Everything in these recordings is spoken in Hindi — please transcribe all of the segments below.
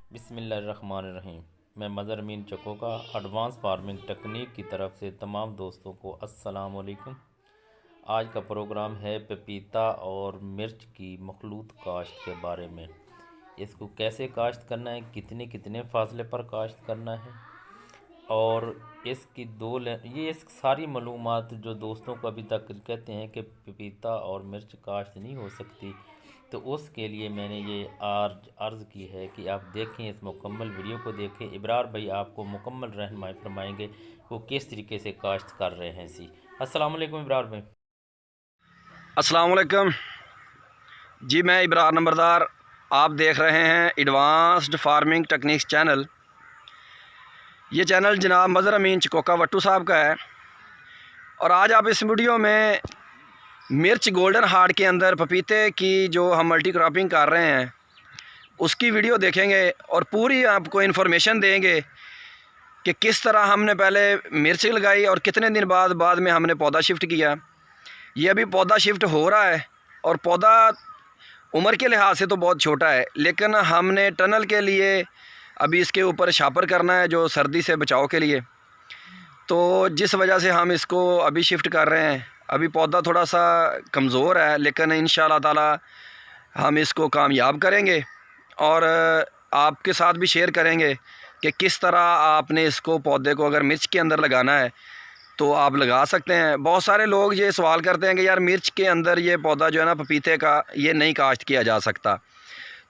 बिस्मिल्लाहिर्रहमानिर्रहीम। मैं मज़र अमीन चकोका एडवांस फार्मिंग टेक्निक की तरफ से तमाम दोस्तों को अस्सलाम वालेकुम। आज का प्रोग्राम है पपीता और मिर्च की मखलूत काश्त के बारे में। इसको कैसे काश्त करना है, कितने कितने फासले पर काश्त करना है और इसकी ये इस सारी मालूमात जो दोस्तों को अभी तक कहते हैं कि पपीता और मिर्च काश्त नहीं हो सकती, तो उसके लिए मैंने ये अर्ज़ की है कि आप देखें, इस मुकम्मल वीडियो को देखें। इब्रार भाई आपको मुकम्मल रहनुमाई फरमाएंगे वो किस तरीके से काश्त कर रहे हैं। अस्सलाम वालेकुम इब्रार भाई। अस्सलाम वालेकुम जी, मैं इब्रार नंबरदार। आप देख रहे हैं एडवांस्ड फार्मिंग टेक्निक्स चैनल। ये चैनल जनाब मज़र अमीन चकोका वट्टू साहब का है। और आज आप इस वीडियो में मिर्च गोल्डन हार्ट के अंदर पपीते की जो हम मल्टी क्रॉपिंग कर रहे हैं उसकी वीडियो देखेंगे और पूरी आपको इन्फॉर्मेशन देंगे कि किस तरह हमने पहले मिर्च लगाई और कितने दिन बाद में हमने पौधा शिफ्ट किया। ये अभी पौधा शिफ्ट हो रहा है और पौधा उम्र के लिहाज से तो बहुत छोटा है, लेकिन हमने टनल के लिए अभी इसके ऊपर शापर करना है जो सर्दी से बचाव के लिए। तो जिस वजह से हम इसको अभी शिफ्ट कर रहे हैं। अभी पौधा थोड़ा सा कमज़ोर है, लेकिन इंशाअल्लाह ताला हम इसको कामयाब करेंगे और आपके साथ भी शेयर करेंगे कि किस तरह आपने इसको पौधे को अगर मिर्च के अंदर लगाना है तो आप लगा सकते हैं। बहुत सारे लोग ये सवाल करते हैं कि यार मिर्च के अंदर ये पौधा जो है ना पपीते का, ये नहीं काश्त किया जा सकता।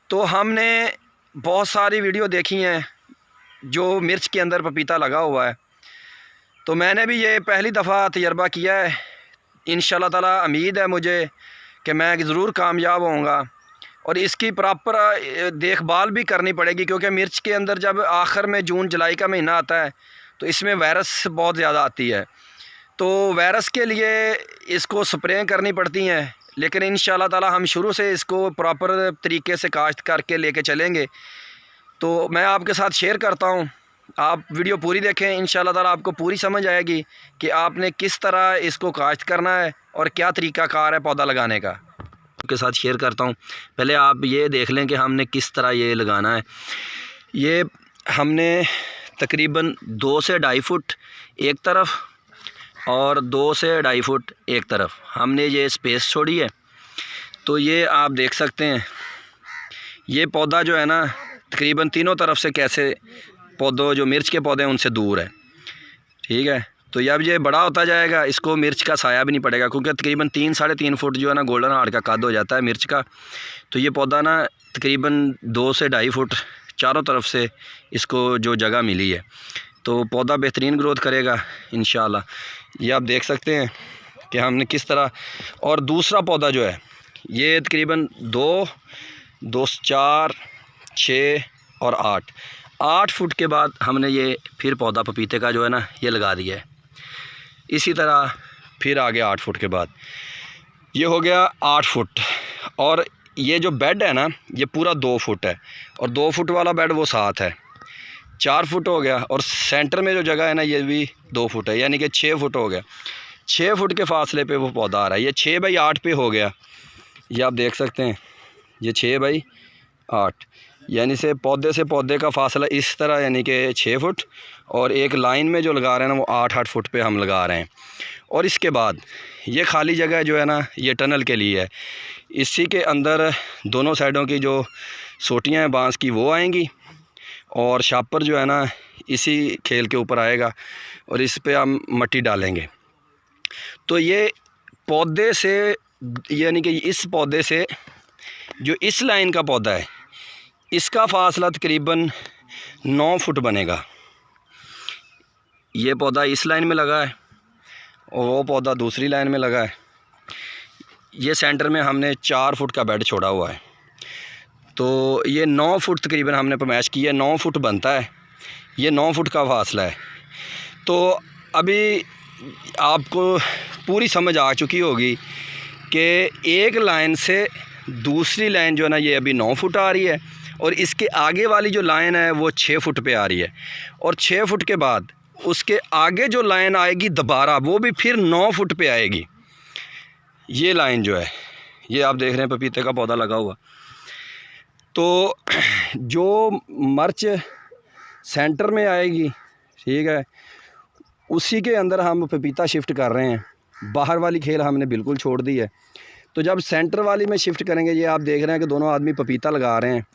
तो हमने बहुत सारी वीडियो देखी हैं जो मिर्च के अंदर पपीता लगा हुआ है। तो मैंने भी ये पहली दफ़ा तजर्बा किया है। इंशाअल्लाह ताला उम्मीद है मुझे कि मैं ज़रूर कामयाब होऊंगा और इसकी प्रॉपर देखभाल भी करनी पड़ेगी, क्योंकि मिर्च के अंदर जब आखिर में जून जुलाई का महीना आता है तो इसमें वायरस बहुत ज़्यादा आती है। तो वायरस के लिए इसको स्प्रे करनी पड़ती हैं, लेकिन इंशाअल्लाह ताला हम शुरू से इसको प्रॉपर तरीके से काश्त करके लेके चलेंगे। तो मैं आपके साथ शेयर करता हूँ, आप वीडियो पूरी देखें। इंशाअल्लाह ताला आपको पूरी समझ आएगी कि आपने किस तरह इसको काश्त करना है और क्या तरीक़ाकार है पौधा लगाने का। आपके साथ शेयर करता हूँ। पहले आप ये देख लें कि हमने किस तरह ये लगाना है। ये हमने तकरीबन 2 से 2.5 फुट एक तरफ और 2 से 2.5 फुट एक तरफ हमने ये स्पेस छोड़ी है। तो ये आप देख सकते हैं, ये पौधा जो है ना तकरीबन तीनों तरफ से कैसे पौधों जो मिर्च के पौधे हैं उनसे दूर है। ठीक है, तो जब ये बड़ा होता जाएगा इसको मिर्च का साया भी नहीं पड़ेगा, क्योंकि तकरीबन 3-3.5 फुट जो है ना गोल्डन हार्ट का कद हो जाता है मिर्च का। तो ये पौधा ना तकरीबन 2 से 2.5 फुट चारों तरफ से इसको जो जगह मिली है, तो पौधा बेहतरीन ग्रोथ करेगा इंशाअल्लाह। ये आप देख सकते हैं कि हमने किस तरह। और दूसरा पौधा जो है ये तकरीबन 2, 4, 6 और 8 फुट के बाद हमने ये फिर पौधा पपीते का जो है ना ये लगा दिया है। इसी तरह फिर आगे 8 फुट के बाद ये हो गया 8 फुट। और ये जो बेड है ना ये पूरा 2 फुट है और 2 फुट वाला बेड वो 7 है, 4 फुट हो गया। और सेंटर में जो जगह है ना ये भी 2 फुट है, यानी कि 6 फुट हो गया। 6 फुट के फासले पे वो पौधा आ रहा है। ये 6 बाई 8 पे हो गया। ये आप देख सकते हैं, ये 6 बाई 8 यानी से पौधे का फासला इस तरह, यानी कि 6 फुट। और एक लाइन में जो लगा रहे हैं ना वो 8-8 फुट पे हम लगा रहे हैं। और इसके बाद ये खाली जगह जो है ना ये टनल के लिए है। इसी के अंदर दोनों साइडों की जो सोटियाँ हैं बांस की वो आएंगी और शापर जो है ना इसी खेल के ऊपर आएगा और इस पे हम मिट्टी डालेंगे। तो ये पौधे से, यानी कि इस पौधे से जो इस लाइन का पौधा है इसका फासला तकरीबन 9 फुट बनेगा। ये पौधा इस लाइन में लगा है और वो पौधा दूसरी लाइन में लगा है। ये सेंटर में हमने 4 फुट का बेड छोड़ा हुआ है। तो ये 9 फुट तकरीबन हमने पैमाइश की है, 9 फुट बनता है। ये 9 फुट का फासला है। तो अभी आपको पूरी समझ आ चुकी होगी कि एक लाइन से दूसरी लाइन जो है ना ये अभी 9 फुट आ रही है और इसके आगे वाली जो लाइन है वो 6 फुट पे आ रही है। और 6 फुट के बाद उसके आगे जो लाइन आएगी दोबारा वो भी फिर 9 फुट पे आएगी। ये लाइन जो है ये आप देख रहे हैं पपीते का पौधा लगा हुआ। तो जो मिर्च सेंटर में आएगी, ठीक है, उसी के अंदर हम पपीता शिफ्ट कर रहे हैं। बाहर वाली खेल हमने बिल्कुल छोड़ दी है। तो जब सेंटर वाली में शिफ्ट करेंगे, ये आप देख रहे हैं कि दोनों आदमी पपीता लगा रहे हैं।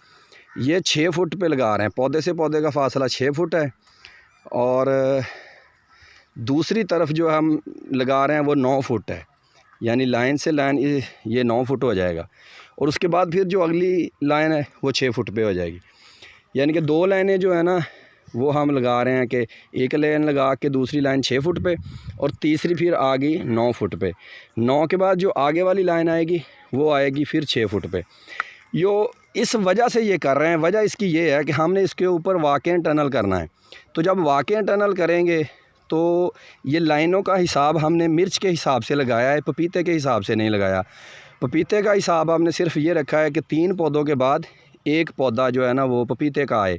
ये 6 फुट पे लगा रहे हैं, पौधे से पौधे का फासला 6 फुट है, और दूसरी तरफ जो हम लगा रहे हैं वो 9 फुट है, यानी लाइन से लाइन ये 9 फुट हो जाएगा। और उसके बाद फिर जो अगली लाइन है वो 6 फुट पे हो जाएगी। यानी कि 2 लाइनें जो है ना वो हम लगा रहे हैं कि एक लाइन लगा के दूसरी लाइन 6 फुट पे और तीसरी फिर आ गई 9 फुट पे। 9 के बाद जो आगे वाली लाइन आएगी वो आएगी फिर 6 फुट पे। इस वजह से ये कर रहे हैं, वजह इसकी ये है कि हमने इसके ऊपर वाकई टनल करना है। तो जब वाकई टनल करेंगे तो ये लाइनों का हिसाब हमने मिर्च के हिसाब से लगाया है, पपीते के हिसाब से नहीं लगाया। पपीते का हिसाब हमने सिर्फ ये रखा है कि 3 पौधों के बाद एक पौधा जो है ना वो पपीते का आए।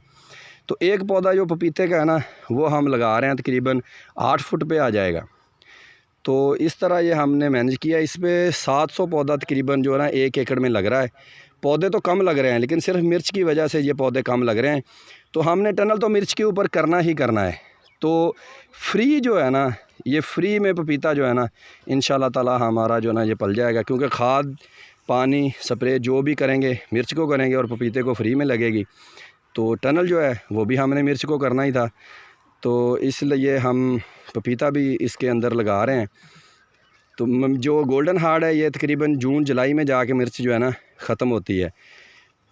तो एक पौधा जो पपीते का है ना वो हम लगा रहे हैं तकरीबन 8 फुट पे आ जाएगा। तो इस तरह ये हमने मैनेज किया। इस पर 700 पौधा तकरीबन जो है ना 1 एकड़ में लग रहा है। पौधे तो कम लग रहे हैं, लेकिन सिर्फ मिर्च की वजह से ये पौधे कम लग रहे हैं। तो हमने टनल तो मिर्च के ऊपर करना ही करना है। तो फ्री जो है ना, ये फ्री में पपीता जो है ना इंशाल्लाह ताला हमारा जो ना ये पल जाएगा, क्योंकि खाद पानी स्प्रे जो भी करेंगे मिर्च को करेंगे और पपीते को फ्री में लगेगी। तो टनल जो है वो भी हमने मिर्च को करना ही था, तो इसलिए हम पपीता भी इसके अंदर लगा रहे हैं। तो जो गोल्डन हार्ड है ये तकरीबन जून जुलाई में जाके मिर्च जो है ना ख़त्म होती है।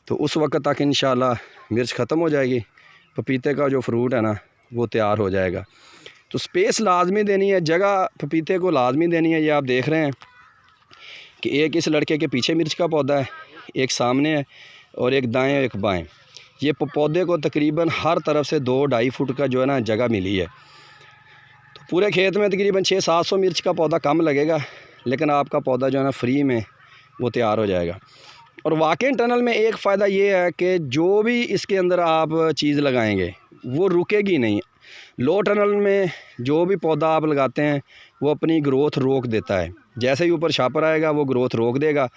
तो उस वक्त तक इंशाल्लाह मिर्च ख़त्म हो जाएगी, पपीते का जो फ्रूट है ना वो तैयार हो जाएगा। तो स्पेस लाजमी देनी है, जगह पपीते को लाजमी देनी है। ये आप देख रहे हैं कि एक इस लड़के के पीछे मिर्च का पौधा है, एक सामने है और एक दाएं और एक बाएं। ये पौधे को तकरीबन हर तरफ से 2-2.5 फुट का जो है ना जगह मिली है। तो पूरे खेत में तकरीबन 600-700 मिर्च का पौधा कम लगेगा, लेकिन आपका पौधा जो है ना फ्री में वो तैयार हो जाएगा। और वाकई टनल में एक फ़ायदा ये है कि जो भी इसके अंदर आप चीज़ लगाएंगे वो रुकेगी नहीं। लो टनल में जो भी पौधा आप लगाते हैं वो अपनी ग्रोथ रोक देता है, जैसे ही ऊपर छापर आएगा वो ग्रोथ रोक देगा।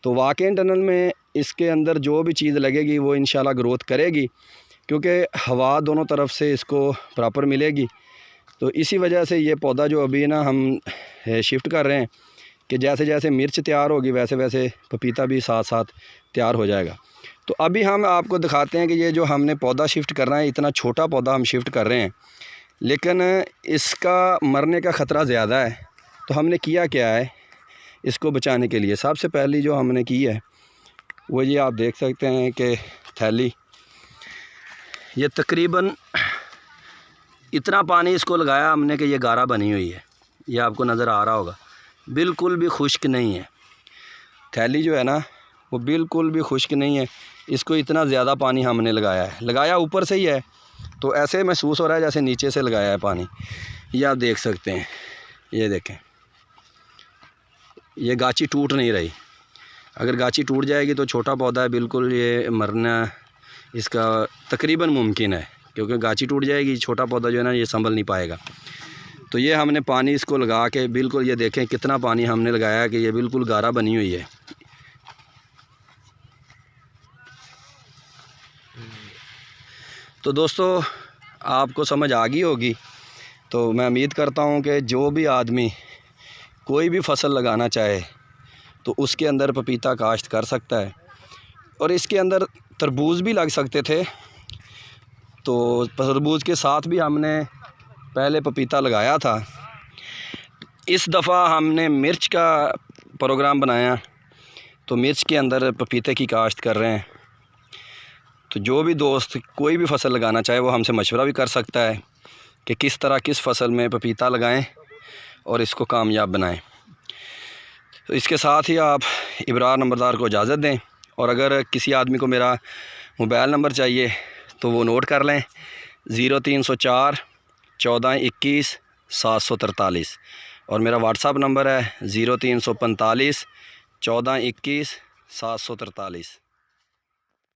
तो वाकई टनल में इसके अंदर जो भी चीज़ लगेगी वो इंशाल्लाह ग्रोथ करेगी, क्योंकि हवा दोनों तरफ से इसको प्रॉपर मिलेगी। तो इसी वजह से ये पौधा जो अभी ना हम शिफ्ट कर रहे हैं कि जैसे जैसे मिर्च तैयार होगी वैसे वैसे पपीता भी साथ साथ तैयार हो जाएगा। तो अभी हम आपको दिखाते हैं कि ये जो हमने पौधा शिफ्ट करना है, इतना छोटा पौधा हम शिफ्ट कर रहे हैं, लेकिन इसका मरने का ख़तरा ज़्यादा है। तो हमने किया क्या है इसको बचाने के लिए, सबसे पहली जो हमने की है वो ये आप देख सकते हैं कि थैली, ये तकरीबन इतना पानी इसको लगाया हमने कि ये गारा बनी हुई है। ये आपको नज़र आ रहा होगा, बिल्कुल भी खुश्क नहीं है। थैली जो है ना वो बिल्कुल भी खुश्क नहीं है। इसको इतना ज़्यादा पानी हमने लगाया है, लगाया ऊपर से ही है, तो ऐसे महसूस हो रहा है जैसे नीचे से लगाया है पानी। ये आप देख सकते हैं, ये देखें, ये गाची टूट नहीं रही। अगर गाची टूट जाएगी तो छोटा पौधा है, बिल्कुल ये मरना इसका तकरीबन मुमकिन है, क्योंकि गाची टूट जाएगी, छोटा पौधा जो है ना ये संभल नहीं पाएगा। तो ये हमने पानी इसको लगा के बिल्कुल, ये देखें कितना पानी हमने लगाया है कि ये बिल्कुल गारा बनी हुई है। तो दोस्तों आपको समझ आ गई होगी। तो मैं उम्मीद करता हूँ कि जो भी आदमी कोई भी फसल लगाना चाहे तो उसके अंदर पपीता काश्त कर सकता है, और इसके अंदर तरबूज भी लग सकते थे। तो तरबूज के साथ भी हमने पहले पपीता लगाया था। इस दफ़ा हमने मिर्च का प्रोग्राम बनाया, तो मिर्च के अंदर पपीते की काश्त कर रहे हैं। तो जो भी दोस्त कोई भी फसल लगाना चाहे वो हमसे मशवरा भी कर सकता है कि किस तरह किस फसल में पपीता लगाएं और इसको कामयाब बनाएं। तो इसके साथ ही आप इब्रार नंबरदार को इजाज़त दें, और अगर किसी आदमी को मेरा मोबाइल नंबर चाहिए तो वो नोट कर लें, 0304 14 21 743, और मेरा व्हाट्सअप नंबर है 0345 14 21 743।